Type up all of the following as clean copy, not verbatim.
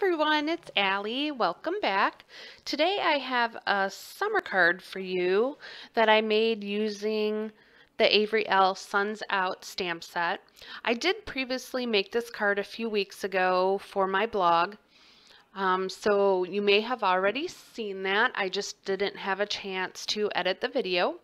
everyone, it's Allie. Welcome back. Today I have a summer card for you that I made using the Avery L Suns Out stamp set. I did previously make this card a few weeks ago for my blog, so you may have already seen that. I just didn't have a chance to edit the video.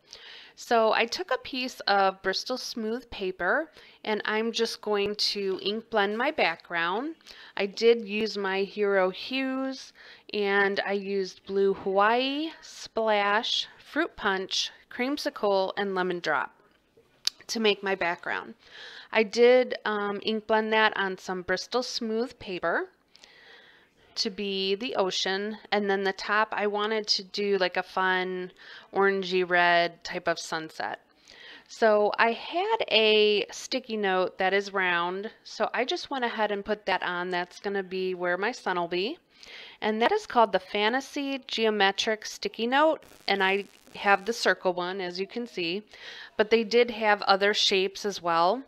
So I took a piece of Bristol smooth paper and I'm just going to ink blend my background. I did use my hero Hues and I used Blue Hawaii, Splash, Fruit Punch, Creamsicle, and Lemon Drop to make my background. I did ink blend that on some Bristol smooth paper to be the ocean, and then the top I wanted to do like a fun orangey red type of sunset. So I had a sticky note that is round, so I just went ahead and put that on. That's going to be where my sun will be, and that is called the Fantasy Geometric Sticky Note, and I have the circle one, as you can see, but they did have other shapes as well.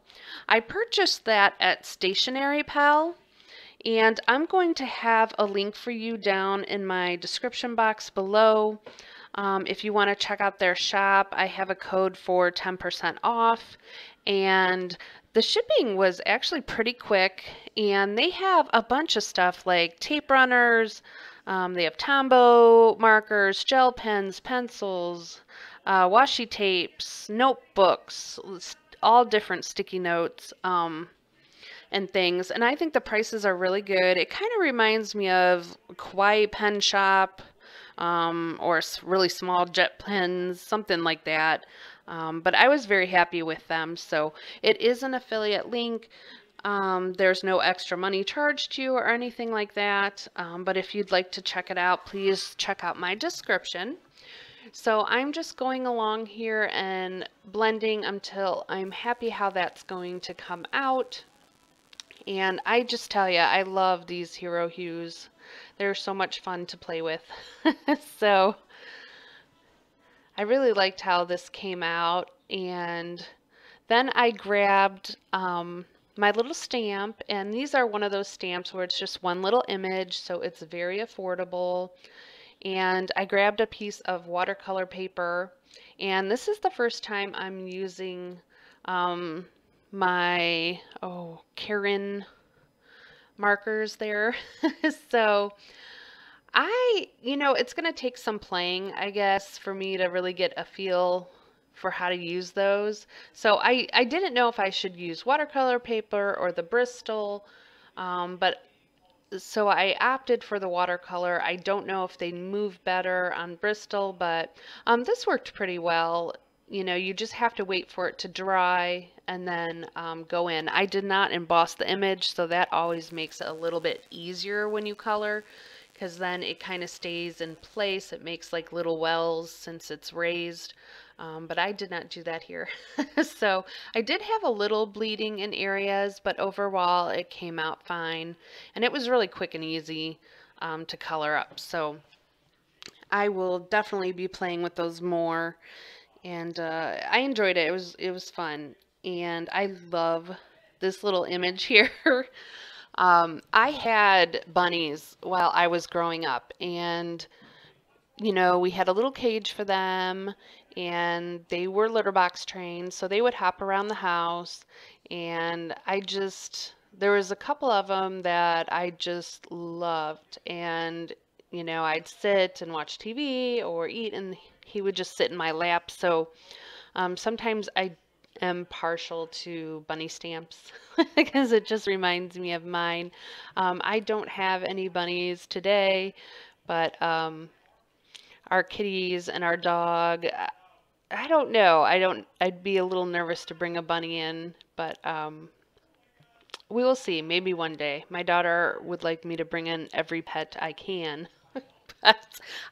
I purchased that at Stationery Pal, and I'm going to have a link for you down in my description box below. If you want to check out their shop, I have a code for 10% off, and the shipping was actually pretty quick, and they have a bunch of stuff like tape runners, they have Tombow markers, gel pens, pencils, washi tapes, notebooks, all different sticky notes. And things, and I think the prices are really good. It kind of reminds me of Kawaii Pen Shop, or really small jet pens, something like that. But I was very happy with them. So it is an affiliate link. There's no extra money charged to you or anything like that. But if you'd like to check it out, please check out my description. So I'm just going along here and blending until I'm happy how that's going to come out. And I just tell you, I love these hero hues. They're so much fun to play with. So I really liked how this came out. And then I grabbed my little stamp. And these are one of those stamps where it's just one little image. So it's very affordable. And I grabbed a piece of watercolor paper. And this is the first time I'm using my Karen markers there. So it's going to take some playing, I guess, for me to really get a feel for how to use those. So I didn't know if I should use watercolor paper or the Bristol, but so I opted for the watercolor. I don't know if they move better on Bristol, but this worked pretty well. You just have to wait for it to dry and then go in. I did not emboss the image, so that always makes it a little bit easier when you color, because then it kind of stays in place. It makes like little wells since it's raised. But I did not do that here. So I did have a little bleeding in areas, but overall it came out fine. And it was really quick and easy to color up. So I will definitely be playing with those more. And I enjoyed it. It was fun. And I love this little image here. I had bunnies while I was growing up, and we had a little cage for them, and they were litter box trained, so they would hop around the house, and there was a couple of them that I just loved, and I'd sit and watch TV or eat, and he would just sit in my lap. So sometimes I am partial to bunny stamps because it just reminds me of mine. I don't have any bunnies today, but our kitties and our dog, I don't know. I'd be a little nervous to bring a bunny in, but we will see. Maybe one day. My daughter would like me to bring in every pet I can, but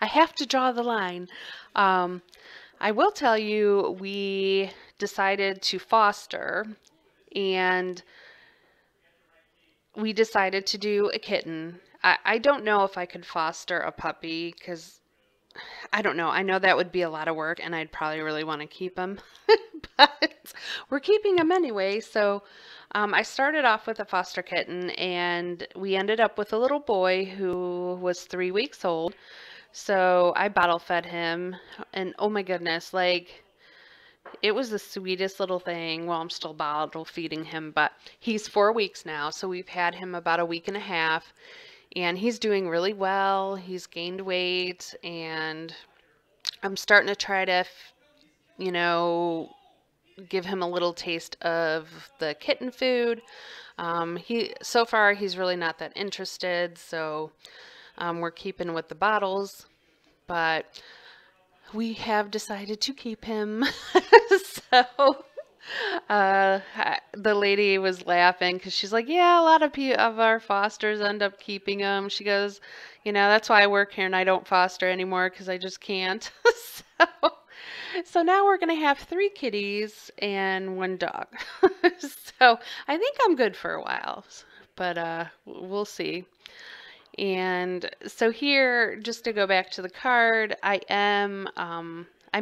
I have to draw the line. I will tell you, we decided to foster, and we decided to do a kitten. I don't know if I could foster a puppy because I don't know. I know that would be a lot of work and I'd probably really want to keep him, but we're keeping him anyway. So I started off with a foster kitten and we ended up with a little boy who was 3 weeks old. So I bottle fed him and oh my goodness, like it was the sweetest little thing. Well, I'm still bottle feeding him, but he's 4 weeks now. So we've had him about a week and a half and he's doing really well. He's gained weight and I'm starting to try to, you know, give him a little taste of the kitten food. So far he's really not that interested, so we're keeping with the bottles, but we have decided to keep him. So the lady was laughing because she's like, yeah, a lot of our fosters end up keeping them. She goes, you know, that's why I work here and I don't foster anymore because I just can't. So now we're going to have 3 kitties and 1 dog. So I think I'm good for a while, but we'll see. And so here, just to go back to the card, I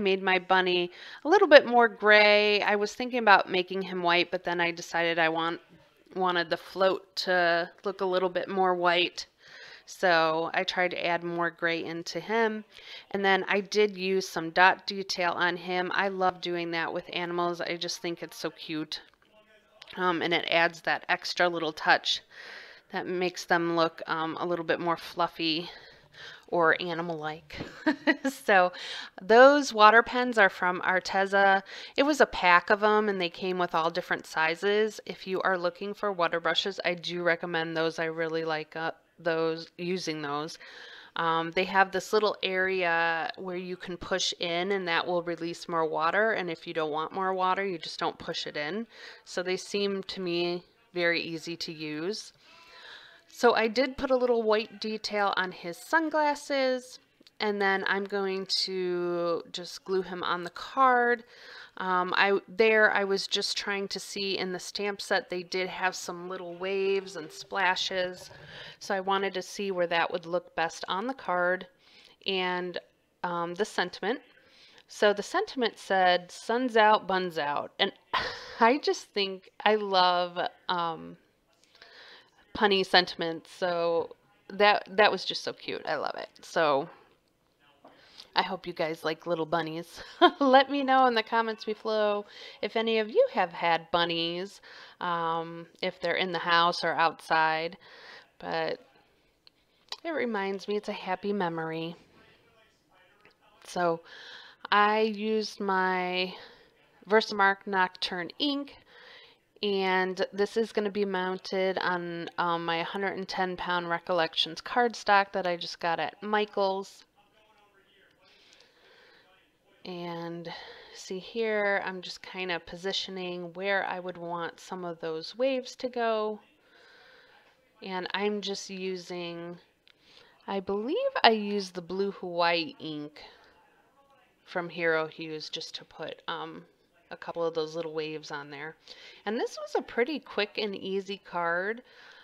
made my bunny a little bit more gray. I was thinking about making him white, but then I decided I wanted the float to look a little bit more white. So I tried to add more gray into him. And then I did use some dot detail on him. I love doing that with animals. I just think it's so cute. And it adds that extra little touch that makes them look a little bit more fluffy or animal-like. So those water pens are from Arteza. It was a pack of them and they came with all different sizes. If you are looking for water brushes, I do recommend those. I really like using those. They have this little area where you can push in and that will release more water, and if you don't want more water you just don't push it in. So they seem to me very easy to use. So I did put a little white detail on his sunglasses, and then I'm going to just glue him on the card. I was just trying to see in the stamp set they did have some little waves and splashes, so I wanted to see where that would look best on the card. And the sentiment. So the sentiment said, "Sun's out, buns out," and I just think I love punny sentiments, so that was just so cute. I love it. So I hope you guys like little bunnies. Let me know in the comments below if any of you have had bunnies, if they're in the house or outside. But it reminds me, it's a happy memory. So I used my Versamark Nocturne ink, and this is going to be mounted on my 110-pound Recollections cardstock that I just got at Michael's. And see here, I'm just kind of positioning where I would want some of those waves to go. And I'm just using, I believe I used the blue Hawaii ink from Hero Hues just to put a couple of those little waves on there. And this was a pretty quick and easy card,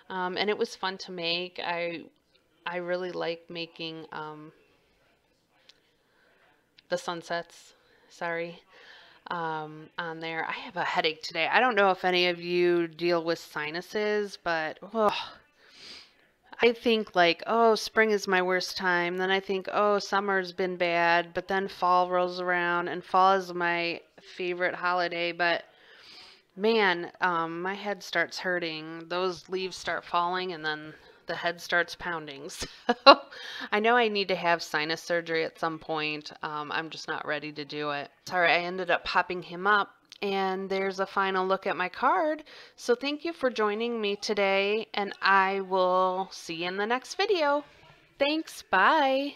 and it was fun to make. I really like making the sunsets, on there. I have a headache today. I don't know if any of you deal with sinuses, but I think like, oh, spring is my worst time. Then I think, oh, summer's been bad, but then fall rolls around, and fall is my favorite holiday, but man, my head starts hurting. Those leaves start falling, and then the head starts pounding. So I know I need to have sinus surgery at some point. I'm just not ready to do it. Sorry, I ended up popping him up. And there's a final look at my card. So thank you for joining me today, and I will see you in the next video. Thanks, bye.